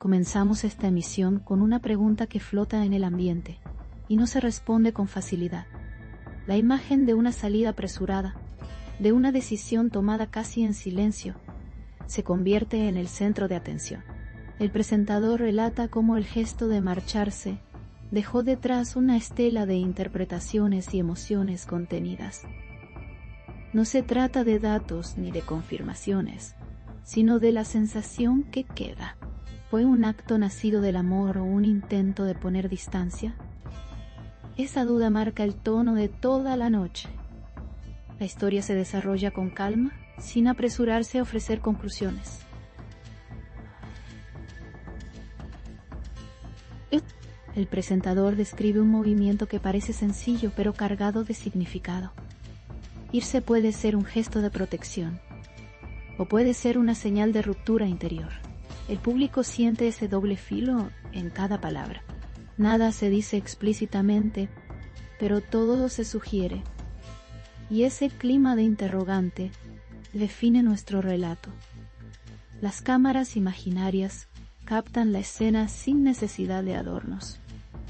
Comenzamos esta emisión con una pregunta que flota en el ambiente y no se responde con facilidad. La imagen de una salida apresurada, de una decisión tomada casi en silencio, se convierte en el centro de atención. El presentador relata cómo el gesto de marcharse dejó detrás una estela de interpretaciones y emociones contenidas. No se trata de datos ni de confirmaciones, sino de la sensación que queda. ¿Fue un acto nacido del amor o un intento de poner distancia? Esa duda marca el tono de toda la noche. La historia se desarrolla con calma, sin apresurarse a ofrecer conclusiones. El presentador describe un movimiento que parece sencillo pero cargado de significado. Irse puede ser un gesto de protección, o puede ser una señal de ruptura interior. El público siente ese doble filo en cada palabra. Nada se dice explícitamente, pero todo se sugiere. Y ese clima de interrogante define nuestro relato. Las cámaras imaginarias captan la escena sin necesidad de adornos.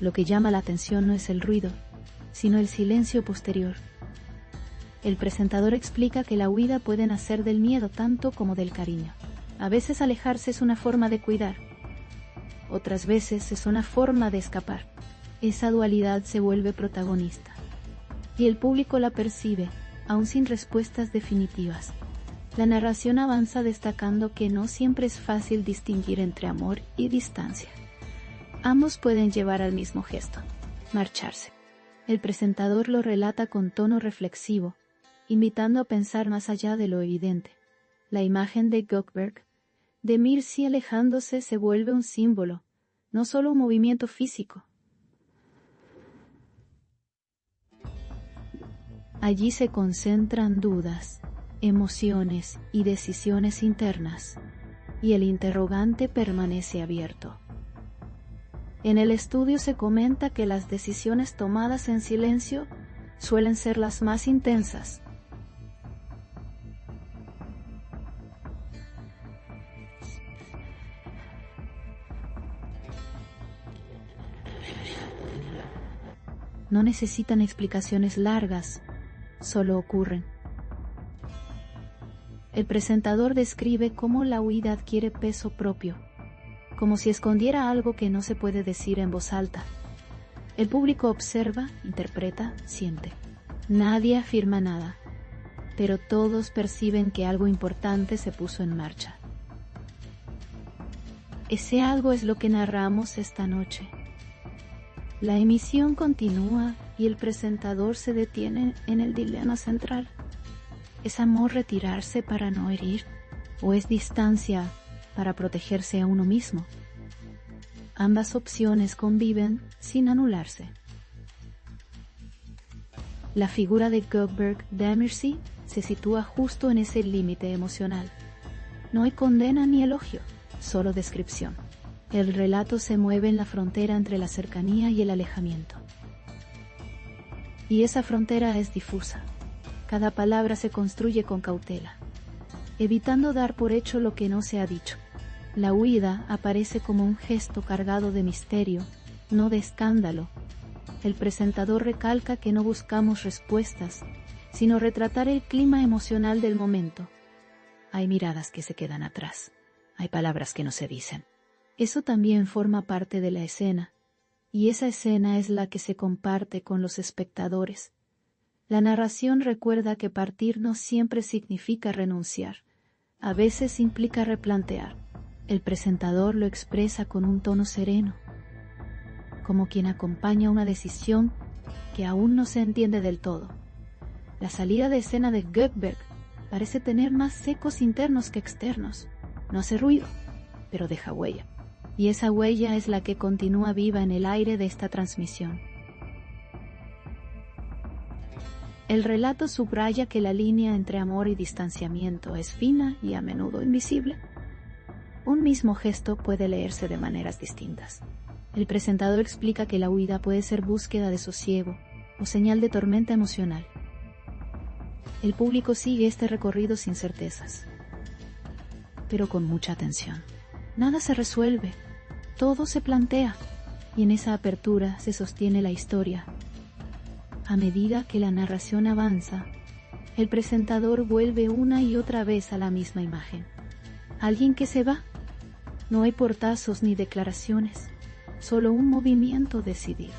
Lo que llama la atención no es el ruido, sino el silencio posterior. El presentador explica que la huida puede nacer del miedo tanto como del cariño. A veces alejarse es una forma de cuidar, otras veces es una forma de escapar. Esa dualidad se vuelve protagonista, y el público la percibe, aún sin respuestas definitivas. La narración avanza destacando que no siempre es fácil distinguir entre amor y distancia. Ambos pueden llevar al mismo gesto, marcharse. El presentador lo relata con tono reflexivo, invitando a pensar más allá de lo evidente. La imagen de Gökeberg, de Mircea alejándose, se vuelve un símbolo, no solo un movimiento físico. Allí se concentran dudas, emociones y decisiones internas, y el interrogante permanece abierto. En el estudio se comenta que las decisiones tomadas en silencio suelen ser las más intensas. No necesitan explicaciones largas, solo ocurren. El presentador describe cómo la huida adquiere peso propio, como si escondiera algo que no se puede decir en voz alta. El público observa, interpreta, siente. Nadie afirma nada, pero todos perciben que algo importante se puso en marcha. Ese algo es lo que narramos esta noche. La emisión continúa y el presentador se detiene en el dilema central. ¿Es amor retirarse para no herir? ¿O es distancia para protegerse a uno mismo? Ambas opciones conviven sin anularse. La figura de Gökeberg de Mircea se sitúa justo en ese límite emocional. No hay condena ni elogio, solo descripción. El relato se mueve en la frontera entre la cercanía y el alejamiento. Y esa frontera es difusa. Cada palabra se construye con cautela, evitando dar por hecho lo que no se ha dicho. La huida aparece como un gesto cargado de misterio, no de escándalo. El presentador recalca que no buscamos respuestas, sino retratar el clima emocional del momento. Hay miradas que se quedan atrás, hay palabras que no se dicen. Eso también forma parte de la escena, y esa escena es la que se comparte con los espectadores. La narración recuerda que partir no siempre significa renunciar, a veces implica replantear. El presentador lo expresa con un tono sereno, como quien acompaña una decisión que aún no se entiende del todo. La salida de escena de Gökeberg parece tener más ecos internos que externos. No hace ruido, pero deja huella. Y esa huella es la que continúa viva en el aire de esta transmisión. El relato subraya que la línea entre amor y distanciamiento es fina y a menudo invisible. Un mismo gesto puede leerse de maneras distintas. El presentador explica que la huida puede ser búsqueda de sosiego o señal de tormenta emocional. El público sigue este recorrido sin certezas, pero con mucha atención. Nada se resuelve, todo se plantea, y en esa apertura se sostiene la historia. A medida que la narración avanza, el presentador vuelve una y otra vez a la misma imagen. Alguien que se va. No hay portazos ni declaraciones, solo un movimiento decidido.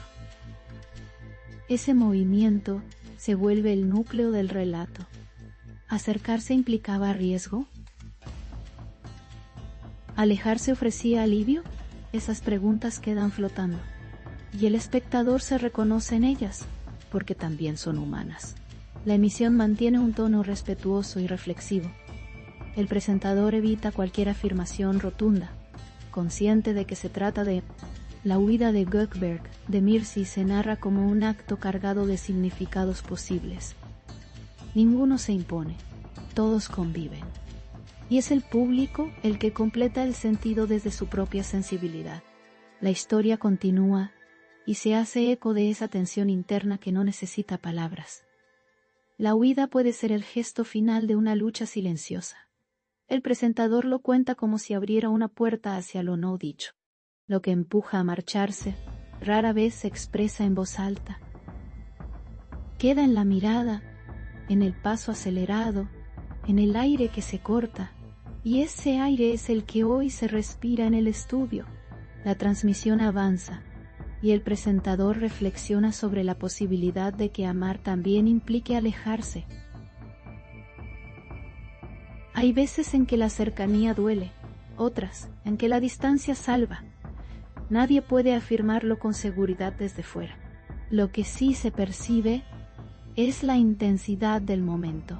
Ese movimiento se vuelve el núcleo del relato. ¿Acercarse implicaba riesgo? ¿Alejarse ofrecía alivio? Esas preguntas quedan flotando, y el espectador se reconoce en ellas, porque también son humanas. La emisión mantiene un tono respetuoso y reflexivo. El presentador evita cualquier afirmación rotunda, consciente de que se trata de... La huida de Gökeberg de Mircea se narra como un acto cargado de significados posibles. Ninguno se impone, todos conviven. Y es el público el que completa el sentido desde su propia sensibilidad. La historia continúa y se hace eco de esa tensión interna que no necesita palabras. La huida puede ser el gesto final de una lucha silenciosa. El presentador lo cuenta como si abriera una puerta hacia lo no dicho. Lo que empuja a marcharse rara vez se expresa en voz alta. Queda en la mirada, en el paso acelerado, en el aire que se corta, y ese aire es el que hoy se respira en el estudio. La transmisión avanza, y el presentador reflexiona sobre la posibilidad de que amar también implique alejarse. Hay veces en que la cercanía duele, otras en que la distancia salva. Nadie puede afirmarlo con seguridad desde fuera. Lo que sí se percibe es la intensidad del momento.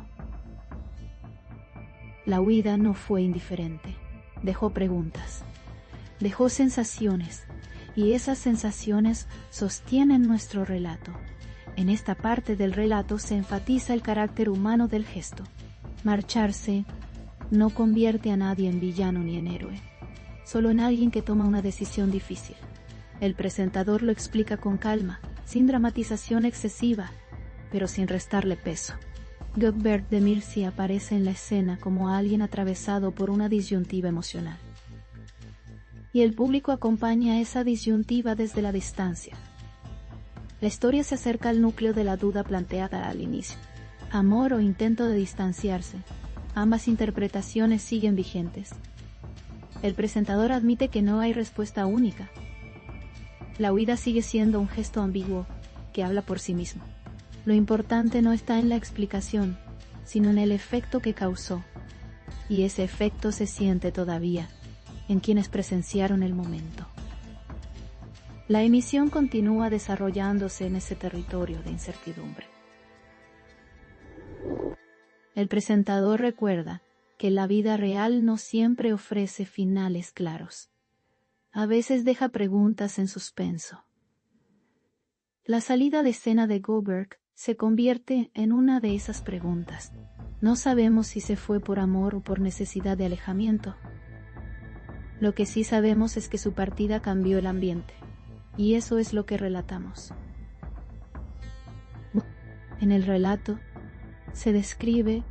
La huida no fue indiferente, dejó preguntas, dejó sensaciones, y esas sensaciones sostienen nuestro relato. En esta parte del relato se enfatiza el carácter humano del gesto. Marcharse no convierte a nadie en villano ni en héroe, solo en alguien que toma una decisión difícil. El presentador lo explica con calma, sin dramatización excesiva, pero sin restarle peso. Gökeberg de Mircea aparece en la escena como alguien atravesado por una disyuntiva emocional. Y el público acompaña esa disyuntiva desde la distancia. La historia se acerca al núcleo de la duda planteada al inicio. Amor o intento de distanciarse. Ambas interpretaciones siguen vigentes. El presentador admite que no hay respuesta única. La huida sigue siendo un gesto ambiguo que habla por sí mismo. Lo importante no está en la explicación, sino en el efecto que causó. Y ese efecto se siente todavía en quienes presenciaron el momento. La emisión continúa desarrollándose en ese territorio de incertidumbre. El presentador recuerda que la vida real no siempre ofrece finales claros. A veces deja preguntas en suspenso. La salida de escena de Gökeberg se convierte en una de esas preguntas. No sabemos si se fue por amor o por necesidad de alejamiento. Lo que sí sabemos es que su partida cambió el ambiente, y eso es lo que relatamos. En el relato se describe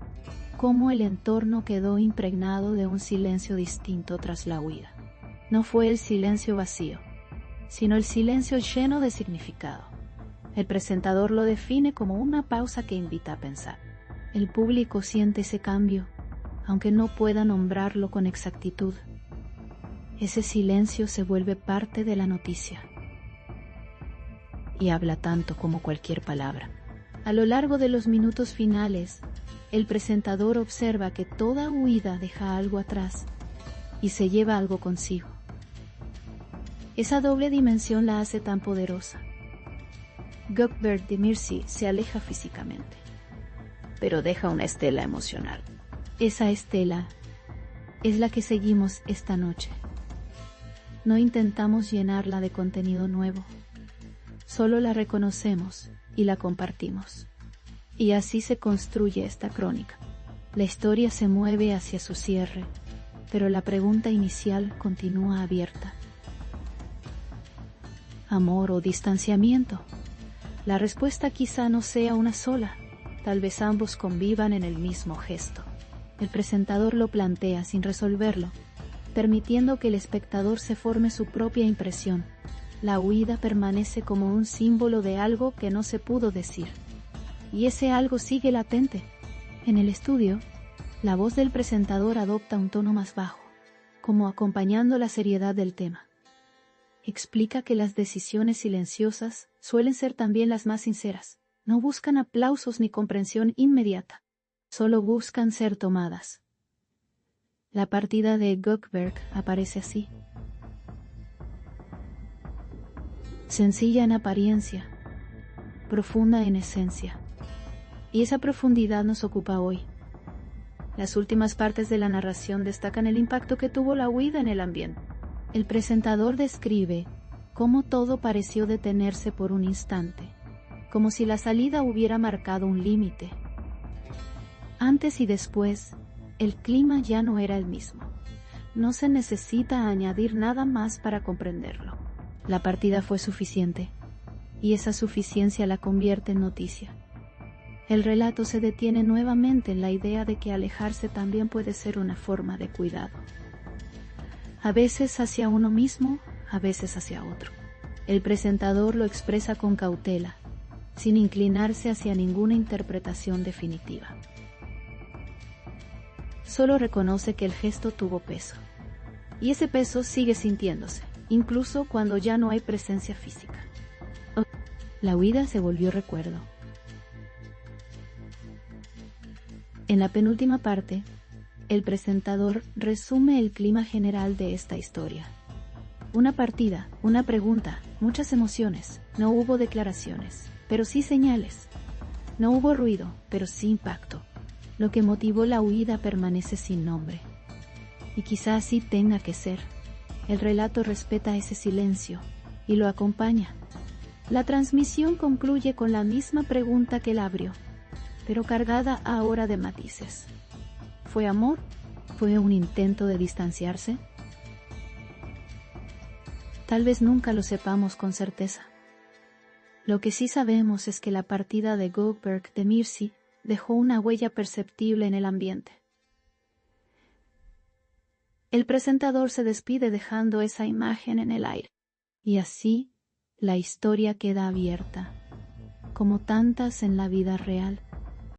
cómo el entorno quedó impregnado de un silencio distinto tras la huida. No fue el silencio vacío, sino el silencio lleno de significado. El presentador lo define como una pausa que invita a pensar. El público siente ese cambio, aunque no pueda nombrarlo con exactitud. Ese silencio se vuelve parte de la noticia y habla tanto como cualquier palabra. A lo largo de los minutos finales, el presentador observa que toda huida deja algo atrás y se lleva algo consigo. Esa doble dimensión la hace tan poderosa. Gökeberg de Mircea se aleja físicamente, pero deja una estela emocional. Esa estela es la que seguimos esta noche. No intentamos llenarla de contenido nuevo, solo la reconocemos y la compartimos. Y así se construye esta crónica. La historia se mueve hacia su cierre, pero la pregunta inicial continúa abierta. ¿Amor o distanciamiento? La respuesta quizá no sea una sola, tal vez ambos convivan en el mismo gesto. El presentador lo plantea sin resolverlo, permitiendo que el espectador se forme su propia impresión. La huida permanece como un símbolo de algo que no se pudo decir. Y ese algo sigue latente. En el estudio, la voz del presentador adopta un tono más bajo, como acompañando la seriedad del tema. Explica que las decisiones silenciosas suelen ser también las más sinceras. No buscan aplausos ni comprensión inmediata. Solo buscan ser tomadas. La partida de Gökeberg aparece así. Sencilla en apariencia, profunda en esencia. Y esa profundidad nos ocupa hoy. Las últimas partes de la narración destacan el impacto que tuvo la huida en el ambiente. El presentador describe cómo todo pareció detenerse por un instante, como si la salida hubiera marcado un límite. Antes y después, el clima ya no era el mismo. No se necesita añadir nada más para comprenderlo. La partida fue suficiente, y esa suficiencia la convierte en noticia. El relato se detiene nuevamente en la idea de que alejarse también puede ser una forma de cuidado. A veces hacia uno mismo, a veces hacia otro. El presentador lo expresa con cautela, sin inclinarse hacia ninguna interpretación definitiva. Solo reconoce que el gesto tuvo peso. Y ese peso sigue sintiéndose, incluso cuando ya no hay presencia física. La huida se volvió recuerdo. En la penúltima parte, el presentador resume el clima general de esta historia. Una partida, una pregunta, muchas emociones, no hubo declaraciones, pero sí señales. No hubo ruido, pero sí impacto. Lo que motivó la huida permanece sin nombre. Y quizá así tenga que ser. El relato respeta ese silencio y lo acompaña. La transmisión concluye con la misma pregunta que la abrió, pero cargada ahora de matices. ¿Fue amor? ¿Fue un intento de distanciarse? Tal vez nunca lo sepamos con certeza. Lo que sí sabemos es que la partida de Gökeberg de Mircea dejó una huella perceptible en el ambiente. El presentador se despide dejando esa imagen en el aire. Y así, la historia queda abierta, como tantas en la vida real.